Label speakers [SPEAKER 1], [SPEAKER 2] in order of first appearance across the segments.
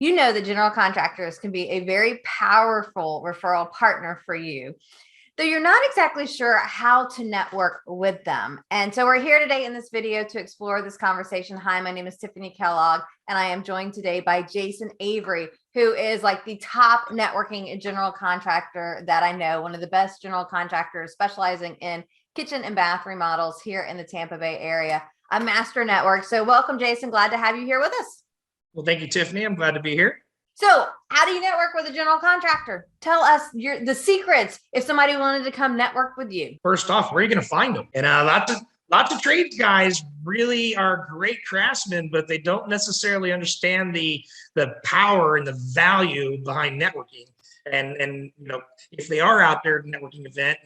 [SPEAKER 1] You know that General Contractors can be a very powerful referral partner for you, though you're not exactly sure how to network with them. And so we're here today in this video to explore this conversation. Hi, my name is Tiffanie Kellog, and I am joined today by Jason Avery, who is like the top networking general contractor that I know, one of the best general contractors specializing in kitchen and bath remodels here in the Tampa Bay area, a master network. So welcome, Jason. Glad to have you here with us.
[SPEAKER 2] Well, thank you, Tiffany. I'm glad to be here.
[SPEAKER 1] So how do you network with a general contractor? Tell us the secrets if somebody wanted to come network with you.
[SPEAKER 2] First off, where are you going to find them? And lots of trades guys really are great craftsmen, but they don't necessarily understand the power and the value behind networking. And if they are out there at a networking event,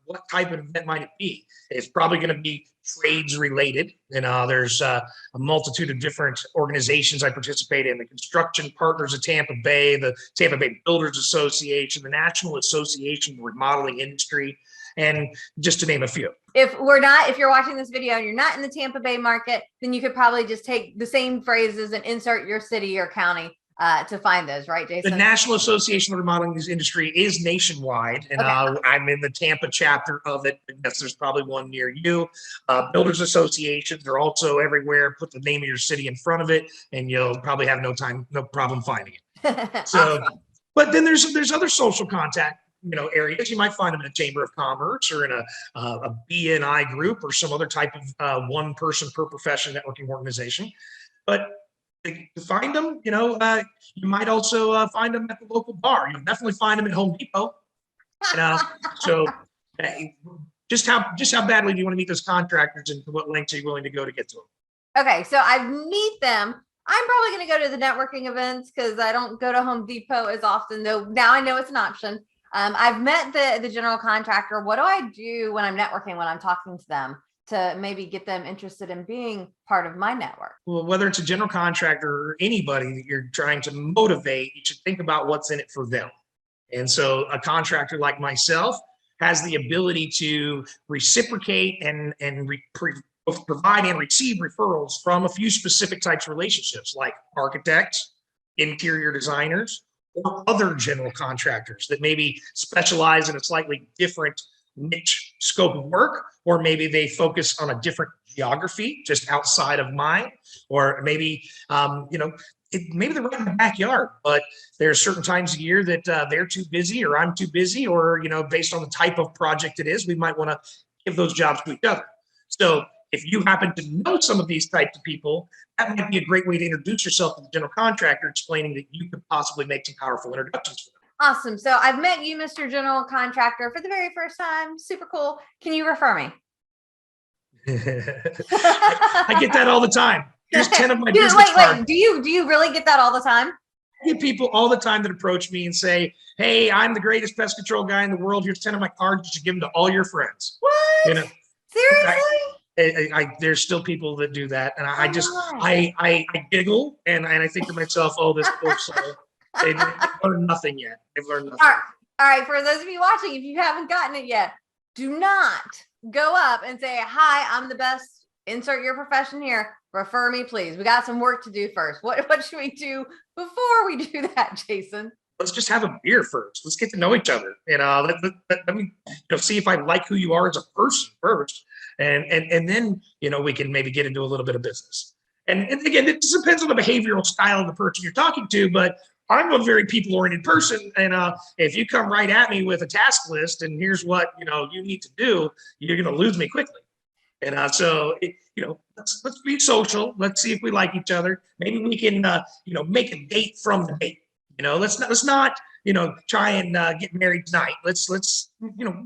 [SPEAKER 2] what type of event might it be? It's probably going to be trades related. There's a multitude of different organizations I participate in: the Construction Partners of Tampa Bay, the Tampa Bay Builders Association, the National Association of the Remodeling Industry, and just to name a few.
[SPEAKER 1] If you're watching this video and you're not in the Tampa Bay market, then you could probably just take the same phrases and insert your city or county to find those, right, Jason?
[SPEAKER 2] The National Association of the Remodeling Industry is nationwide, and okay. I'm in the Tampa chapter of it. I guess there's probably one near you. Builders Associations are also everywhere. Put the name of your city in front of it, and you'll probably have no problem finding it. So, awesome. But then there's other social contact areas. You might find them in a chamber of commerce or in a BNI group or some other type of one person per profession networking organization. But to find them, you might also find them at the local bar. You'll definitely find them at Home Depot. So just how badly do you want to meet those contractors, and to what lengths are you willing to go to get to them?
[SPEAKER 1] Okay, so I meet them. I'm probably going to go to the networking events because I don't go to Home Depot as often, though now I know it's an option. I've met the general contractor. What do I do when I'm networking, when I'm talking to them, to maybe get them interested in being part of my network?
[SPEAKER 2] Well, whether it's a general contractor or anybody that you're trying to motivate, you should think about what's in it for them. And so a contractor like myself has the ability to reciprocate and provide and receive referrals from a few specific types of relationships, like architects, interior designers, or other general contractors that maybe specialize in a slightly different niche scope of work, or maybe they focus on a different geography just outside of mine, or maybe maybe they're right in the backyard, but there's certain times a year that they're too busy, or I'm too busy, or based on the type of project it is, we might want to give those jobs to each other. So if you happen to know some of these types of people, that might be a great way to introduce yourself to the general contractor, explaining that you could possibly make some powerful introductions for them.
[SPEAKER 1] Awesome. So I've met you, Mr. General Contractor, for the very first time. Super cool. Can you refer me?
[SPEAKER 2] I get that all the time. Here's 10 of my business cards.
[SPEAKER 1] Do you really get that all the time?
[SPEAKER 2] I get people all the time that approach me and say, "Hey, I'm the greatest pest control guy in the world. Here's 10 of my cards. You should give them to all your friends."
[SPEAKER 1] What? Seriously?
[SPEAKER 2] There's still people that do that, and I giggle and I think to myself, "Oh, this poor soul. They've learned nothing yet. They've learned nothing."
[SPEAKER 1] All right. For those of you watching, if you haven't gotten it yet, do not go up and say, "Hi, I'm the best. Insert your profession here. Refer me, please." We got some work to do first. What should we do before we do that, Jason?
[SPEAKER 2] Let's just have a beer first. Let's get to know each other. Let me see if I like who you are as a person first, and then we can maybe get into a little bit of business. And again, it just depends on the behavioral style of the person you're talking to, but I'm a very people-oriented person, and if you come right at me with a task list and here's what you need to do, you're going to lose me quickly. And let's be social. Let's see if we like each other. Maybe we can make a date from the date. Let's not try and get married tonight. Let's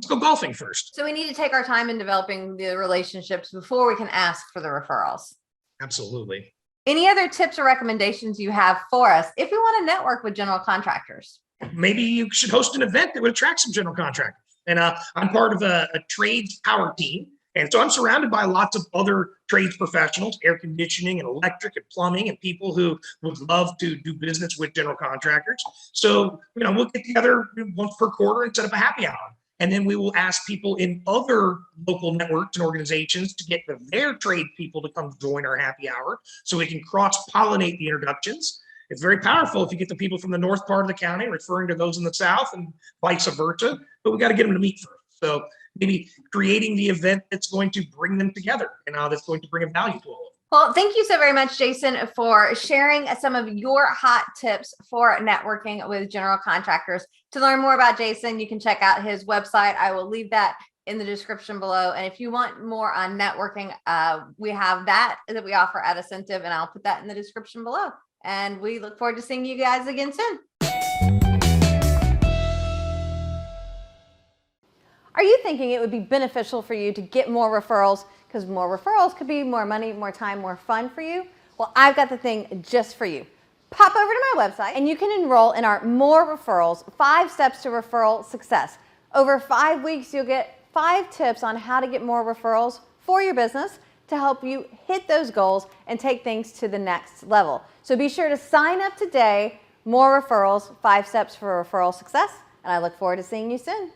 [SPEAKER 2] go golfing first.
[SPEAKER 1] So we need to take our time in developing the relationships before we can ask for the referrals.
[SPEAKER 2] Absolutely.
[SPEAKER 1] Any other tips or recommendations you have for us if we want to network with general contractors?
[SPEAKER 2] Maybe you should host an event that would attract some general contractors. And I'm part of a trades power team. And so I'm surrounded by lots of other trades professionals, air conditioning and electric and plumbing, and people who would love to do business with general contractors. So, we'll get together once per quarter and set up a happy hour. And then we will ask people in other local networks and organizations to get their trade people to come join our happy hour so we can cross-pollinate the introductions. It's very powerful if you get the people from the north part of the county referring to those in the south and vice versa, but we got to get them to meet first. So maybe creating the event that's going to bring them together and that's going to bring a value to all of them.
[SPEAKER 1] Well, thank you so very much, Jason, for sharing some of your hot tips for networking with general contractors. To learn more about Jason, you can check out his website. I will leave that in the description below. And if you want more on networking, we have that we offer at Ascentive, and I'll put that in the description below. And we look forward to seeing you guys again soon. Are you thinking it would be beneficial for you to get more referrals? Because more referrals could be more money, more time, more fun for you. Well, I've got the thing just for you. Pop over to my website and you can enroll in our More Referrals 5 Steps to Referral Success. Over 5 weeks, you'll get 5 tips on how to get more referrals for your business to help you hit those goals and take things to the next level. So be sure to sign up today. More Referrals, 5 Steps for Referral Success. And I look forward to seeing you soon.